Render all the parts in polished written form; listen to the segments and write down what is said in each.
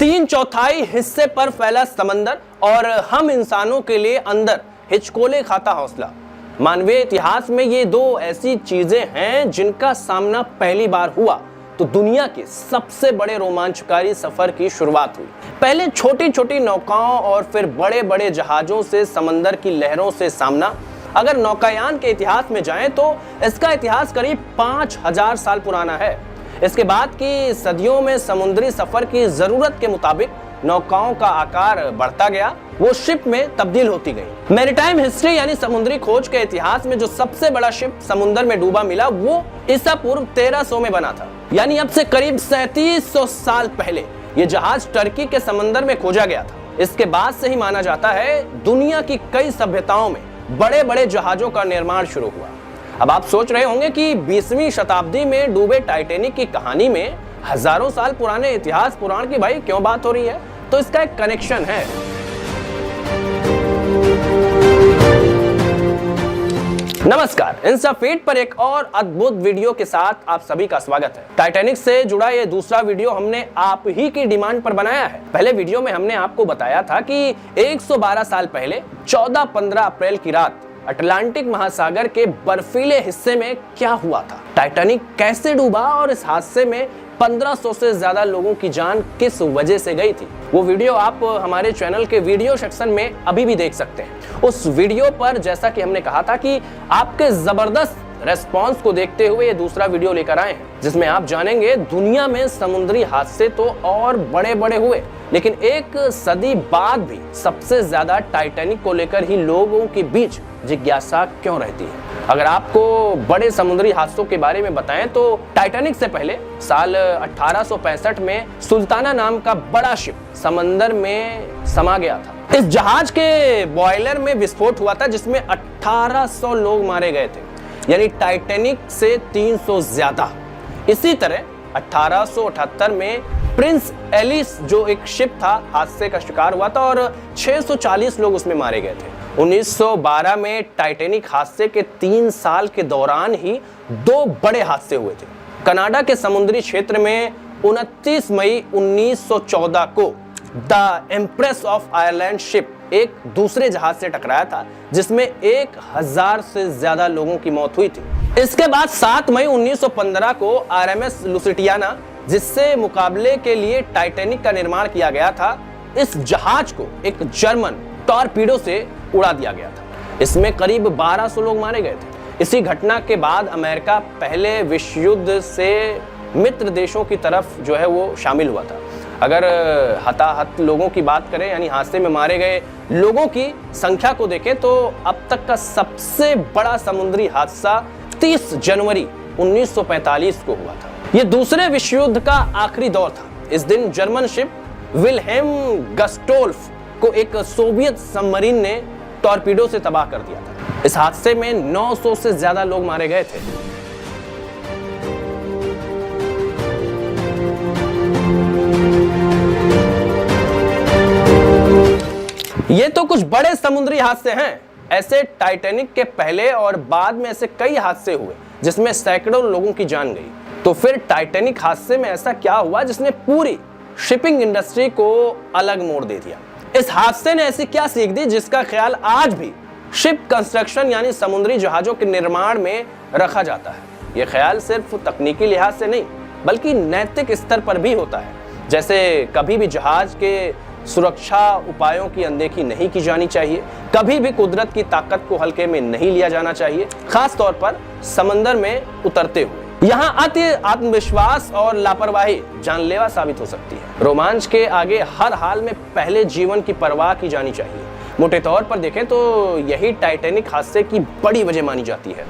3/4 हिस्से पर फैला समंदर और हम इंसानों के लिए अंदर हिचकोले खाता हौसला। मानवीय इतिहास में ये दो ऐसी चीजें हैं जिनका सामना पहली बार हुआ तो दुनिया के सबसे बड़े रोमांचकारी सफर की शुरुआत हुई। पहले छोटी छोटी नौकाओं और फिर बड़े बड़े जहाजों से समंदर की लहरों से सामना। अगर नौकायान के इतिहास में जाएं तो इसका इतिहास करीब 5000 साल पुराना है। इसके बाद की सदियों में समुद्री सफर की जरूरत के मुताबिक नौकाओं का आकार बढ़ता गया, वो शिप में तब्दील होती गई। मैरीटाइम हिस्ट्री यानी समुद्री खोज के इतिहास में जो सबसे बड़ा शिप समुद्र में डूबा मिला वो ईसा पूर्व 1300 में बना था, यानी अब से करीब 3700 साल पहले ये जहाज टर्की के समंदर में खोजा गया था। इसके बाद से ही माना जाता है दुनिया की कई सभ्यताओं में बड़े बड़े जहाजों का निर्माण शुरू हुआ। अब आप सोच रहे होंगे कि 20वीं शताब्दी में डूबे टाइटैनिक की कहानी में हजारों साल पुराने इतिहास पुराण की भाई क्यों बात हो रही है, तो इसका एक कनेक्शन है। नमस्कार, इंस्टाफीड पर एक और अद्भुत वीडियो के साथ आप सभी का स्वागत है। टाइटैनिक से जुड़ा ये दूसरा वीडियो हमने आप ही की डिमांड पर बनाया है। पहले वीडियो में हमने आपको बताया था कि 112 साल पहले 14-15 अप्रैल की रात अटलांटिक महासागर के बर्फीले हिस्से में क्या हुआ था, टाइटैनिक कैसे डूबा और इस हादसे में 1500 से ज्यादा लोगों की जान किस वजह से गई थी। वो वीडियो आप हमारे चैनल के वीडियो सेक्शन में अभी भी देख सकते हैं। उस वीडियो पर जैसा कि हमने कहा था कि आपके जबरदस्त रेस्पॉन्स को देखते हुए ये दूसरा वीडियो लेकर आए हैं, जिसमें आप जानेंगे दुनिया में समुद्री हादसे तो और बड़े बड़े हुए, लेकिन एक सदी बाद भी सबसे ज्यादा टाइटैनिक को लेकर ही लोगों के बीच जिज्ञासा क्यों रहती है। अगर आपको बड़े समुद्री हादसों के बारे में बताएं तो टाइटैनिक से पहले साल 1865 में सुल्ताना नाम का बड़ा शिप समंदर में समा गया था। इस जहाज के बॉयलर में विस्फोट हुआ था जिसमें 1800 लोग मारे गए थे, यानी टाइटैनिक से 300 ज्यादा। इसी तरह 1878 में प्रिंस एलिस जो एक शिप था हादसे का शिकार हुआ था और 640 लोग उसमें मारे गए थे। 1912 में टाइटैनिक हादसे के 3 साल के दौरान ही 2 बड़े हादसे हुए थे। कनाडा के समुद्री क्षेत्र में 29 मई 1914 को the empress of Ireland ship एक दूसरे जहाज से टकराया था जिसमें 1000 से ज्यादा लोगों की मौत हुई थी। इसके बाद 7 मई 1915 को आरएमएस लुसिटियाना, जिससे मुकाबले के लिए टाइटैनिक का निर्माण किया गया था, इस जहाज को एक जर्मन टॉर्पीडो से उड़ा दिया गया था। इसमें करीब 1200 लोग मारे गए थे। इसी घटना के बाद अमेरिका पहले विश्व युद्ध से मित्र देशों की तरफ जो है वो शामिल हुआ था। अगर हताहत लोगों की बात करें यानी हादसे में मारे गए लोगों की संख्या को देखें तो अब तक का सबसे बड़ा समुद्री हादसा 30 जनवरी 1945 को हुआ था। यह दूसरे विश्व युद्ध का आखिरी दौर था। इस दिन जर्मन शिप विल्हेम गस्टोल्फ को एक सोवियत सबमरीन ने टॉर्पीडो से तबाह कर दिया था। इस हादसे में 900 से ज्यादा लोग मारे गए थे। ये तो कुछ बड़े समुद्री हादसे हैं। ऐसे टाइटैनिक के पहले और बाद में ऐसे कई हादसे हुए जिसमें सैकड़ों लोगों की जान गई। तो फिर टाइटैनिक हादसे में ऐसा क्या हुआ जिसने पूरी शिपिंग इंडस्ट्री को अलग मोड़ दे दिया। इस हादसे ने ऐसी क्या सीख दी जिसका ख्याल आज भी शिप कंस्ट्रक्शन यानी समुद्री जहाजों के निर्माण में रखा जाता है। यह ख्याल सिर्फ तकनीकी लिहाज से नहीं बल्कि नैतिक स्तर पर भी होता है। जैसे कभी भी जहाज के सुरक्षा उपायों की अनदेखी नहीं की जानी चाहिए, कभी भी कुदरत की ताकत को हल्के में नहीं लिया जाना चाहिए, खास तौर पर समंदर में उतरते हुए। यहाँ अति आत्मविश्वास और लापरवाही जानलेवा साबित हो सकती है। रोमांच के आगे हर हाल में पहले जीवन की परवाह की जानी चाहिए। मोटे तौर पर देखें तो यही टाइटैनिक हादसे की बड़ी वजह मानी जाती है।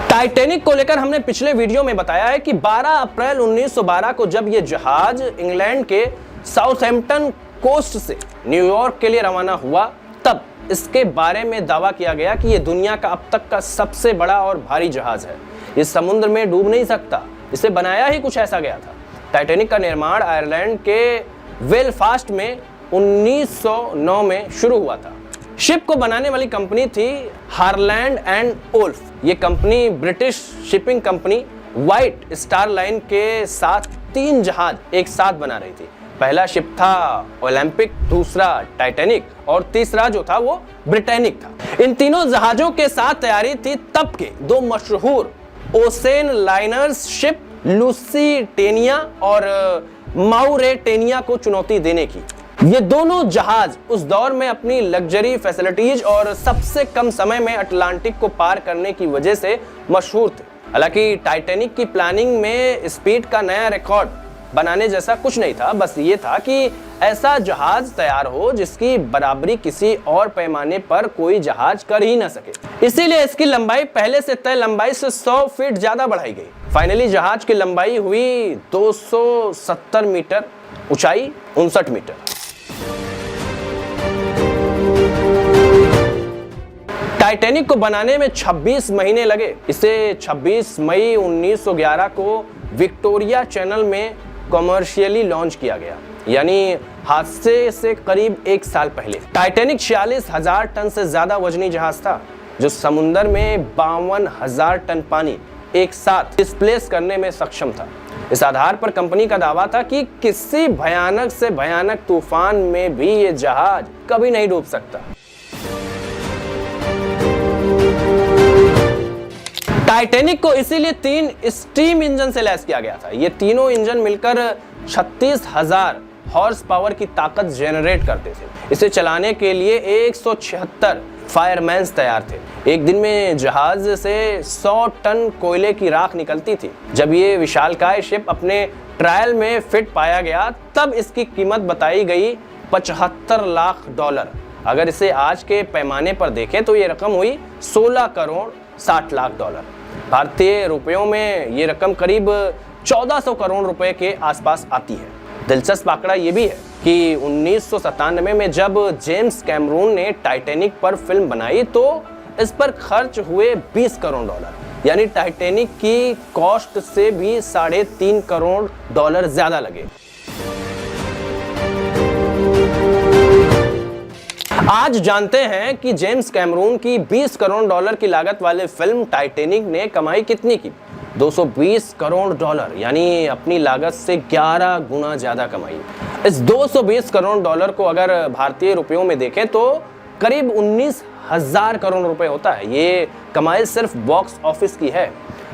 टाइटैनिक को लेकर हमने पिछले वीडियो में बताया है कि 12 अप्रैल 1912 को जब यह जहाज इंग्लैंड के साउथहैम्पटन कोस्ट से न्यूयॉर्क के लिए रवाना हुआ तब इसके बारे में दावा किया गया कि यह दुनिया का अब तक का सबसे बड़ा और भारी जहाज है। इस समुद्र में डूब नहीं सकता, इसे बनाया ही कुछ ऐसा गया था। टाइटैनिक का निर्माण आयरलैंड के बेलफास्ट में 1909 में शुरू हुआ था। शिप को बनाने वाली कंपनी थी हारलैंड एंड ओल्फ। ये company British shipping company White Star Line के साथ 3 जहाज एक साथ बना रही थी। पहला शिप था ओलंपिक, दूसरा टाइटैनिक और तीसरा जो था वो ब्रिटेनिक था। इन तीनों जहाजों के साथ तैयारी थी तब के 2 मशहूर ओसेन लाइनर्स शिप लुसिटेनिया और माउरेटेनिया को चुनौती देने की। ये दोनों जहाज उस दौर में अपनी लग्जरी फैसिलिटीज और सबसे कम समय में अटलांटिक को पार करने की वजह से मशहूर थे। हालांकि टाइटैनिक की प्लानिंग में स्पीड का नया रिकॉर्ड बनाने जैसा कुछ नहीं था, बस ये था कि ऐसा जहाज तैयार हो जिसकी बराबरी किसी और पैमाने पर कोई जहाज कर ही ना सके। इसीलिए इसकी लंबाई पहले से तय लंबाई से 100 फीट ज्यादा बढ़ाई गई। फाइनली जहाज की लंबाई हुई 270 मीटर, ऊंचाई 59 मीटर। टाइटैनिक को बनाने में 26 महीने लगे। इसे 26 मई 1911 को विक्टोरिया चैनल में कॉमर्शियली लॉन्च किया गया, यानी हादसे से करीब 1 साल पहले। टाइटैनिक 46,000 टन से ज्यादा वजनी जहाज था जो समुद्र में 52,000 टन पानी एक साथ डिस्प्लेस करने में सक्षम था। इस आधार पर कंपनी का दावा था कि किसी भयानक से भयानक तूफान में भी ये जहाज कभी नहीं डूब सकता। टाइटैनिक को इसीलिए 3 स्टीम इंजन से लैस किया गया था। ये तीनों इंजन मिलकर 36,000 हॉर्स पावर की ताकत जनरेट करते थे। इसे चलाने के लिए 176 फायरमैन तैयार थे। एक दिन में जहाज से 100 टन कोयले की राख निकलती थी। जब ये विशालकाय शिप अपने ट्रायल में फिट पाया गया तब इसकी कीमत बताई गई $75 लाख। अगर इसे आज के पैमाने पर देखें तो ये रकम हुई 16 करोड़ 60 लाख डॉलर। भारतीय रुपयों में ये रकम करीब 1400 करोड़ रुपए के आसपास आती है। दिलचस्प आंकड़ा ये भी है कि 1997 में जब जेम्स कैमरून ने टाइटैनिक पर फिल्म बनाई तो इस पर खर्च हुए 20 करोड़ डॉलर, यानी टाइटैनिक की कॉस्ट से भी 3.5 करोड़ डॉलर ज्यादा लगे। आज जानते हैं कि जेम्स कैमरून की 20 करोड़ डॉलर की लागत वाली फिल्म टाइटैनिक ने कमाई कितनी की? 220 करोड़ डॉलर, यानी अपनी लागत से 11 गुना ज्यादा कमाई। इस 220 करोड़ डॉलर को अगर भारतीय रुपयों में देखें तो करीब 19,000 करोड़ रुपए होता है। ये कमाई सिर्फ बॉक्स ऑफिस की है।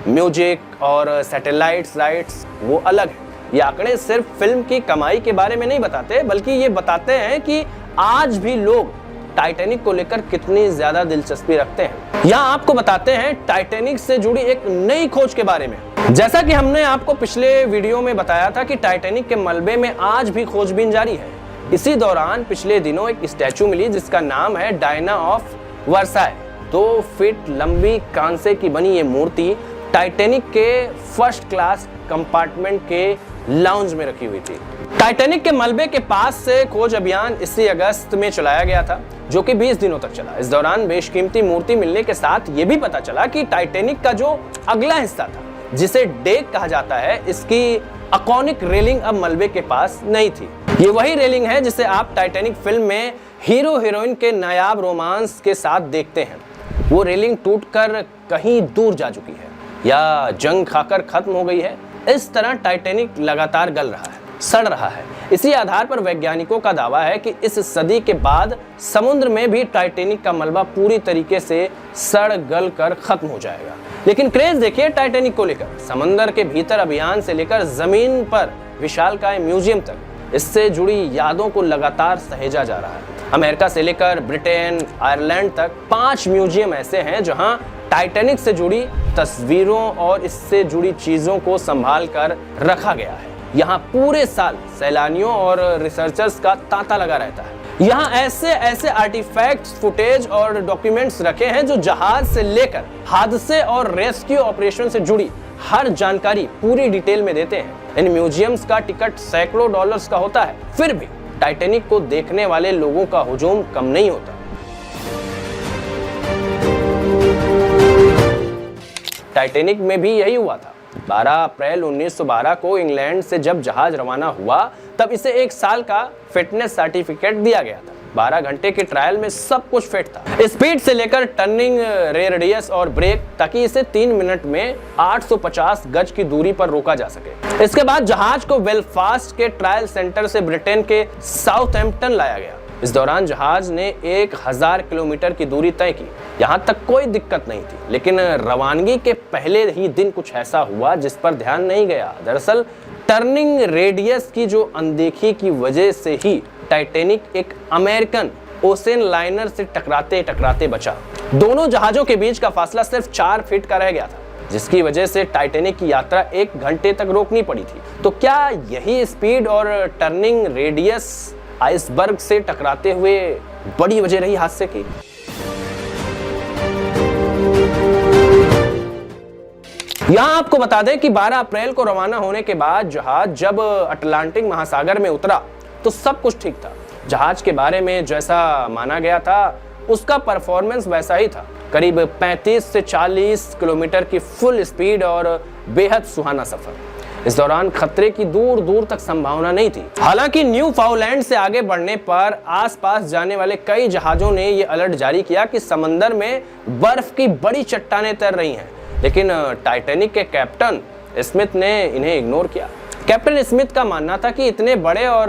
म्यूजिक और सैटेलाइट राइट्स वो अलग है। ये आंकड़े सिर्फ फिल्म की कमाई के बारे में नहीं बताते, बल्कि ये बताते हैं कि आज भी लोग टाइटैनिक को लेकर कितनी ज्यादा दिलचस्पी रखते हैं। यहाँ आपको बताते हैं टाइटैनिक से जुड़ी एक नई खोज के बारे में। जैसा कि हमने आपको पिछले वीडियो में बताया था कि टाइटैनिक के मलबे में आज भी खोजबीन जारी है। इसी दौरान पिछले दिनों एक स्टैचू मिली जिसका नाम है डायना ऑफ वर्साय। 2 फीट लंबी कांसे की बनी ये मूर्ति टाइटैनिक के फर्स्ट क्लास कंपार्टमेंट के लाउंज में रखी हुई थी। टाइटैनिक के मलबे के पास से खोज अभियान इसी अगस्त में चलाया गया था, जो कि 20 दिनों तक चला। इस दौरान बेशकीमती मूर्ति मिलने के साथ ये भी पता चला कि टाइटैनिक का जो अगला हिस्सा था, जिसे डेक कहा जाता है, इसकी अकॉनिक रेलिंग अब मलबे के पास नहीं थी। ये वही रेलिंग है जिसे आप टाइटैनिक फिल्म में हीरो हीरोइन के नायाब रोमांस के साथ देखते हैं। वो रेलिंग टूटकर कहीं दूर जा चुकी है या जंग खाकर खत्म हो गई है। इस तरह टाइटैनिक लगातार गल रहा है, सड़ रहा है। इसी आधार पर वैज्ञानिकों का दावा है कि इस सदी के बाद समुद्र में भी टाइटैनिक का मलबा पूरी तरीके से सड़ गल कर खत्म हो जाएगा। लेकिन क्रेज देखिए टाइटैनिक को लेकर। समंदर के भीतर अभियान से लेकर जमीन पर विशालकाय म्यूजियम तक इससे जुड़ी यादों को लगातार सहेजा जा रहा है। अमेरिका से लेकर ब्रिटेन, आयरलैंड तक 5 म्यूजियम ऐसे हैं जहां टाइटैनिक से जुड़ी तस्वीरों और इससे जुड़ी चीजों को संभाल कर रखा गया है। यहाँ पूरे साल सैलानियों और रिसर्चर्स का तांता लगा रहता है। यहाँ ऐसे आर्टिफैक्ट्स, फुटेज और डॉक्यूमेंट्स रखे हैं जो जहाज से लेकर हादसे और रेस्क्यू ऑपरेशन से जुड़ी हर जानकारी पूरी डिटेल में देते हैं। इन म्यूजियम्स का टिकट सैकड़ों डॉलर्स का होता है, फिर भी टाइटैनिक को देखने वाले लोगों का हुजूम कम नहीं होता। टाइटैनिक में भी यही हुआ था। 12 अप्रैल 1912 को इंग्लैंड से जब जहाज रवाना हुआ तब इसे 1 साल का फिटनेस सर्टिफिकेट दिया गया था। 12 घंटे के ट्रायल में सब कुछ फिट था, स्पीड से लेकर टर्निंग रेडियस और ब्रेक, ताकि इसे 3 मिनट में 850 गज की दूरी पर रोका जा सके। इसके बाद जहाज को बेलफास्ट के ट्रायल सेंटर से ब्रिटेन के साउथहैम्पटन लाया गया। इस दौरान जहाज ने 1000 किलोमीटर की दूरी तय की। यहाँ तक कोई दिक्कत नहीं थी, लेकिन रवानगी के पहले ही दिन कुछ ऐसा हुआ जिस पर ध्यान नहीं गया। दरअसल टर्निंग रेडियस की जो अनदेखी की वजह से ही टाइटैनिक एक अमेरिकन ओशन लाइनर से टकराते टकराते बचा। दोनों जहाजों के बीच का फासला सिर्फ 4 फीट का रह गया था, जिसकी वजह से टाइटैनिक की यात्रा 1 घंटे तक रोकनी पड़ी थी। तो क्या यही स्पीड और टर्निंग रेडियस आइसबर्ग से टकराते हुए बड़ी वजह रही हादसे की? यहां आपको बता दें कि 12 अप्रैल को रवाना होने के बाद जहाज जब अटलांटिक महासागर में उतरा तो सब कुछ ठीक था। जहाज के बारे में जैसा माना गया था उसका परफॉर्मेंस वैसा ही था। करीब 35 से 40 किलोमीटर की फुल स्पीड और बेहद सुहाना सफर। इस दौरान खतरे की दूर दूर तक संभावना नहीं थी। हालांकि न्यू फाउलैंड से आगे बढ़ने पर आसपास जाने वाले कई जहाजों ने यह अलर्ट जारी किया कि समंदर में बर्फ की बड़ी चट्टानें तैर रही हैं, लेकिन टाइटैनिक के कैप्टन स्मिथ ने इन्हें इग्नोर किया। कैप्टन स्मिथ का मानना था कि इतने बड़े और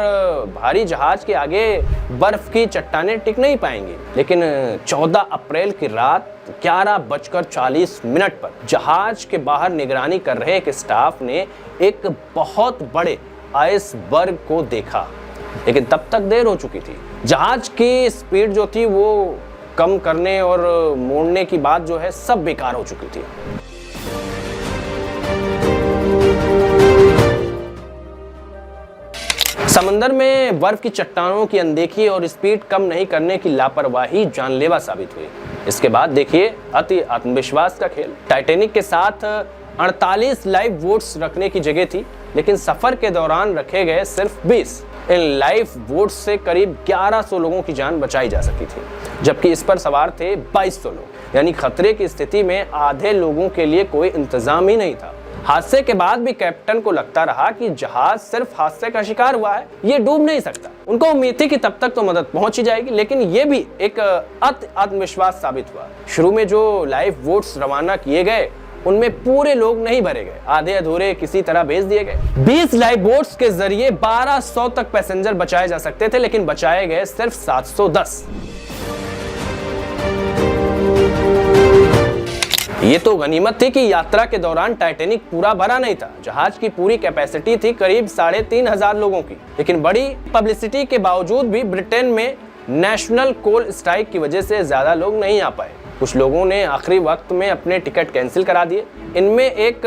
भारी जहाज के आगे बर्फ की चट्टानें टिक नहीं पाएंगी। लेकिन 14 अप्रैल की रात 11:40 पर जहाज के बाहर निगरानी कर रहे एक स्टाफ ने एक बहुत बड़े आइसबर्ग को देखा, लेकिन तब तक देर हो चुकी थी। जहाज की स्पीड जो थी वो कम करने और मोड़ने की बात जो है सब बेकार हो चुकी थी। समंदर में बर्फ की चट्टानों की अनदेखी और स्पीड कम नहीं करने की लापरवाही जानलेवा साबित हुई। इसके बाद देखिए अति आत्मविश्वास का खेल। टाइटैनिक के साथ 48 लाइफ बोट्स रखने की जगह थी, लेकिन सफर के दौरान रखे गए सिर्फ 20। इन लाइफ बोट्स से करीब 1100 लोगों की जान बचाई जा सकी थी, जबकि इस पर सवार थे 2200 लोग। यानी खतरे की स्थिति में आधे लोगों के लिए कोई इंतजाम ही नहीं था। हादसे के बाद भी कैप्टन को लगता रहा कि जहाज सिर्फ हादसे का शिकार हुआ है, ये डूब नहीं सकता। उनको उम्मीद थी कि तब तक तो मदद पहुंच ही जाएगी, लेकिन ये भी एक आत्मविश्वास साबित हुआ। शुरू में जो लाइफ बोट्स रवाना किए गए उनमें पूरे लोग नहीं भरे गए, आधे अधूरे किसी तरह भेज दिए गए। 20 लाइफ बोट्स के जरिए 1200 तक पैसेंजर बचाए जा सकते थे, लेकिन बचाए गए सिर्फ 710। ये तो गनीमत थी कि यात्रा के दौरान टाइटैनिक पूरा भरा नहीं था। जहाज की पूरी कैपेसिटी थी करीब 3500 लोगों की, लेकिन बड़ी पब्लिसिटी के बावजूद भी ब्रिटेन में नेशनल कोल स्ट्राइक की वजह से ज्यादा लोग नहीं आ पाए। कुछ लोगों ने आखिरी वक्त में अपने टिकट कैंसिल करा दिए। इनमें एक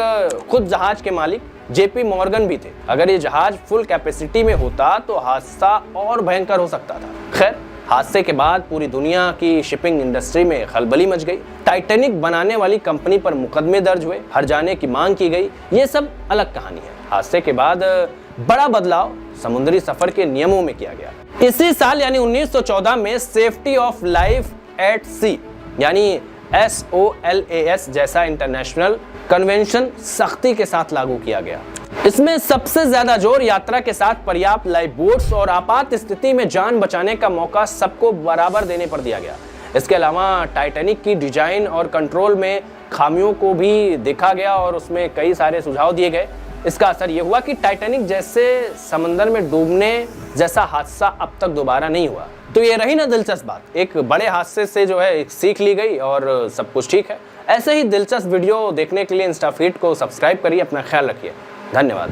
खुद जहाज के मालिक JP मॉर्गन भी थे। अगर ये जहाज फुल कैपेसिटी में होता तो हादसा और भयंकर हो सकता था। खैर, हादसे के बाद पूरी दुनिया की शिपिंग इंडस्ट्री में खलबली मच गई। टाइटैनिक बनाने वाली कंपनी पर मुकदमे दर्ज हुए, हर जाने की मांग की गई। ये सब अलग कहानी है। हादसे के बाद बड़ा बदलाव समुद्री सफर के नियमों में किया गया। इसी साल यानी 1914 में सेफ्टी ऑफ लाइफ एट सी यानी SOLAS जैसा इंटरनेशनल कन्वेंशन सख्ती के साथ लागू किया गया। इसमें सबसे ज्यादा जोर यात्रा के साथ पर्याप्त लाइफ बोट्स और आपात स्थिति में जान बचाने का मौका सबको बराबर देने पर दिया गया। इसके अलावा टाइटैनिक की डिजाइन और कंट्रोल में खामियों को भी देखा गया और उसमें कई सारे सुझाव दिए गए। इसका असर यह हुआ कि टाइटैनिक जैसे समंदर में डूबने जैसा हादसा अब तक दोबारा नहीं हुआ। तो ये रही ना दिलचस्प बात, एक बड़े हादसे से जो है एक सीख ली गई और सब कुछ ठीक है। ऐसे ही दिलचस्प वीडियो देखने के लिए इंस्टा फीड को सब्सक्राइब करिए। अपना ख्याल रखिए। धन्यवाद।